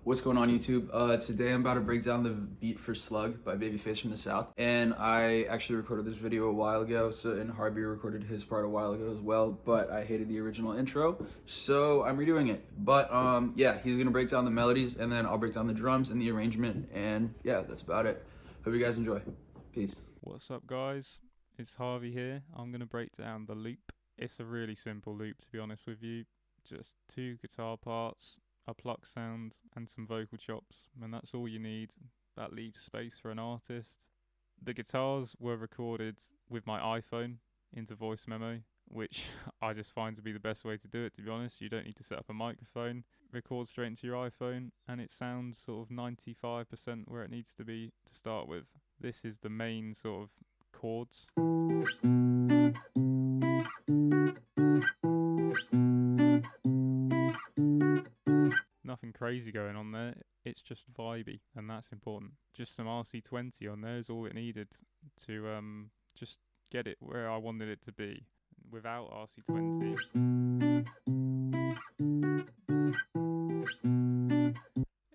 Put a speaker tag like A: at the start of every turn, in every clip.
A: What's going on YouTube? Today I'm about to break down the beat for Slug by Babyface from the South. And I actually recorded this video a while ago, and HxrV recorded his part a while ago as well, but I hated the original intro, so I'm redoing it. But yeah, he's gonna break down the melodies and then I'll break down the drums and the arrangement, and yeah, that's about it. Hope you guys enjoy. Peace.
B: What's up guys, it's HxrV here. I'm going to break down the loop. It's a really simple loop, to be honest with you. Just 2 guitar parts, a pluck sound and some vocal chops, and that's all you need. That leaves space for an artist. The guitars were recorded with my iPhone into voice memo, which I just find to be the best way to do it, to be honest. You don't need to set up a microphone. Record straight into your iPhone and it sounds sort of 95% where it needs to be to start with. This is the main sort of chords. Nothing crazy going on there, it's just vibey, and that's important. Just some RC20 on there is all it needed to just get it where I wanted it to be. Without RC20,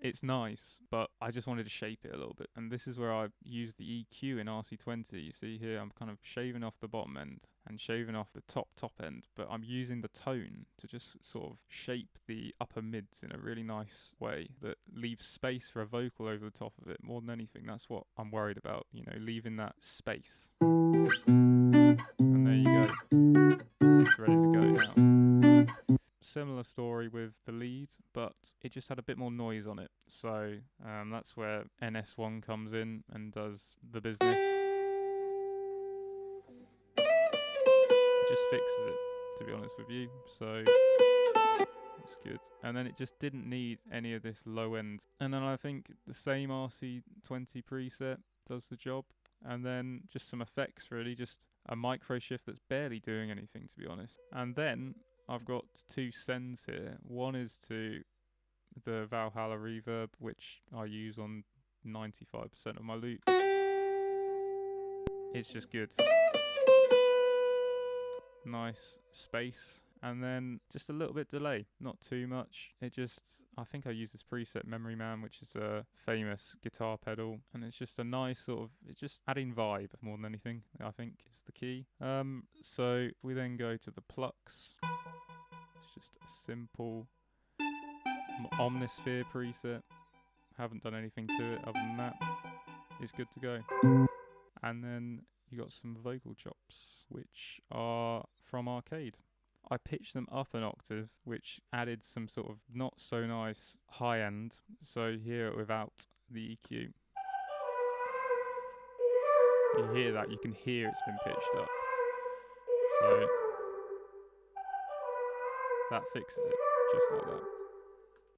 B: it's nice, but I just wanted to shape it a little bit, and this is where I use the EQ in RC20. You see here I'm kind of shaving off the bottom end and shaving off the top end, but I'm using the tone to just sort of shape the upper mids in a really nice way that leaves space for a vocal over the top of it. More than anything, that's what I'm worried about, you know, leaving that space. And there you go, it's ready to go now. Similar story with the lead, but it just had a bit more noise on it, so that's where NS1 comes in and does the business. It just fixes it, to be honest with you, so it's good. And then it just didn't need any of this low end, and then I think the same RC20 preset does the job. And then just some effects, really, just a micro shift that's barely doing anything, to be honest. And then I've got 2 sends here. One is to the Valhalla reverb, which I use on 95% of my loops. It's just good. Nice space. And then just a little bit delay, not too much. It just, I think I use this preset Memory Man, which is a famous guitar pedal, and it's just a nice sort of, it's just adding vibe more than anything, I think is the key. So if we then go to the plucks, it's just a simple Omnisphere preset. Haven't done anything to it other than that. It's good to go. And then you got some vocal chops, which are from Arcade. I pitched them up an octave, which added some sort of not so nice high end. So here without the EQ, you hear that, you can hear it's been pitched up. So that fixes it, just like that.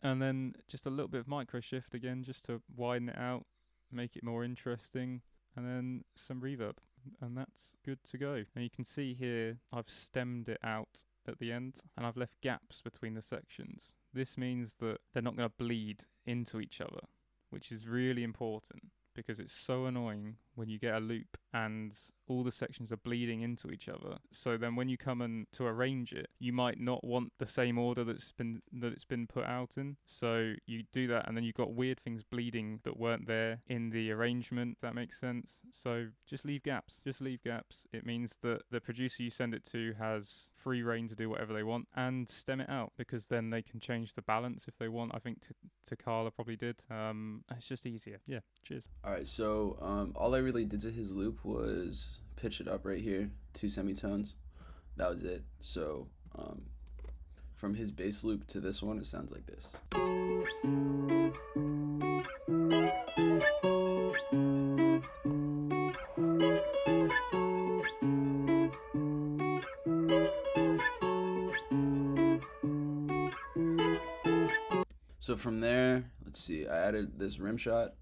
B: And then just a little bit of micro shift again, just to widen it out, make it more interesting, and then some reverb, and that's good to go. And you can see here I've stemmed it out at the end, and I've left gaps between the sections. This means that they're not going to bleed into each other, which is really important, because it's so annoying when you get a loop and all the sections are bleeding into each other. So then when you come in to arrange it, you might not want the same order that it's been put out in. So you do that, and then you've got weird things bleeding that weren't there in the arrangement, if that makes sense. So just leave gaps. Just leave gaps. It means that the producer you send it to has free reign to do whatever they want, and stem it out, because then they can change the balance if they want. I think Tecala probably did. It's just easier. Yeah, cheers.
A: Alright, so all I really did to his loop was pitch it up right here, 2 semitones. That was it. So from his bass loop to this one, it sounds like this. So from there, let's see, I added this rim shot.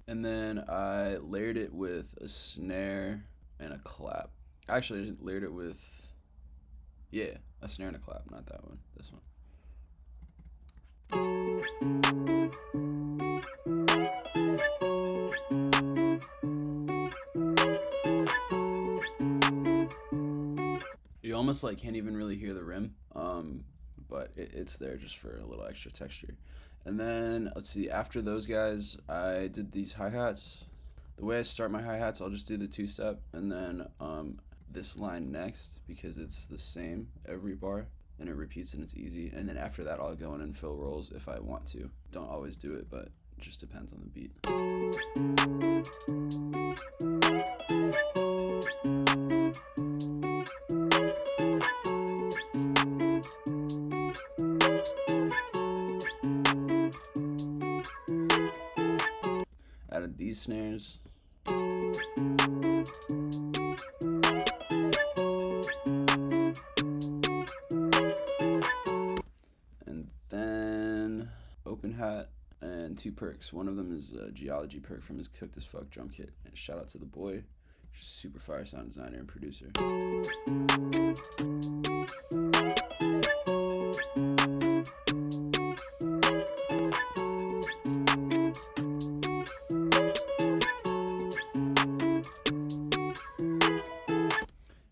A: And then I layered it with a snare and a clap. Actually, I layered it with, yeah, a snare and a clap, not that one, this one. You almost like can't even really hear the rim, but it's there just for a little extra texture. And then let's see, after those guys, I did these hi-hats. The way I start my hi-hats, I'll just do the 2-step and then this line next because it's the same every bar and it repeats and it's easy. And then after that, I'll go in and fill rolls if I want to. Don't always do it, but it just depends on the beat. Added these snares. And then open hat and 2 perks. One of them is a geology perk from his Cooked as Fuck drum kit. And shout out to the boy, super fire sound designer and producer.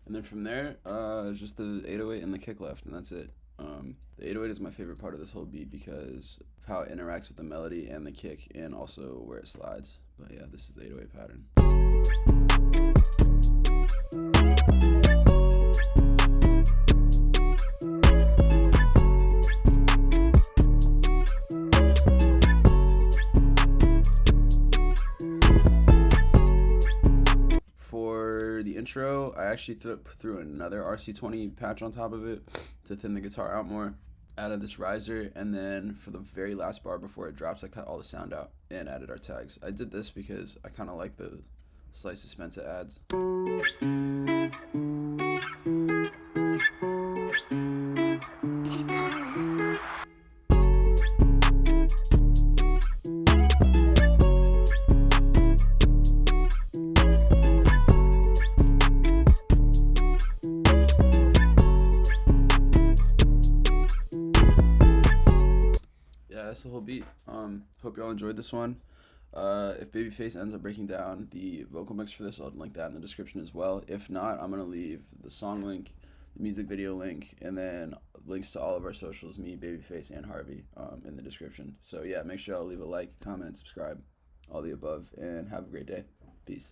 A: And then from there, just the 808 and the kick left, and that's it. The 808 is my favorite part of this whole beat because of how it interacts with the melody and the kick, and also where it slides. But yeah, this is the 808 pattern. For the intro, I actually threw another RC20 patch on top of it to thin the guitar out more. Added this riser, and then for the very last bar before it drops, I cut all the sound out and added our tags. I did this because I kind of like the slight suspense it adds. That's the whole beat. Hope y'all enjoyed this one. If Babyface ends up breaking down the vocal mix for this, I'll link that in the description as well. If not, I'm going to leave the song link, the music video link, and then links to all of our socials, me, Babyface, and HxrV, in the description. So yeah, make sure y'all leave a like, comment, subscribe, all the above, and have a great day. Peace.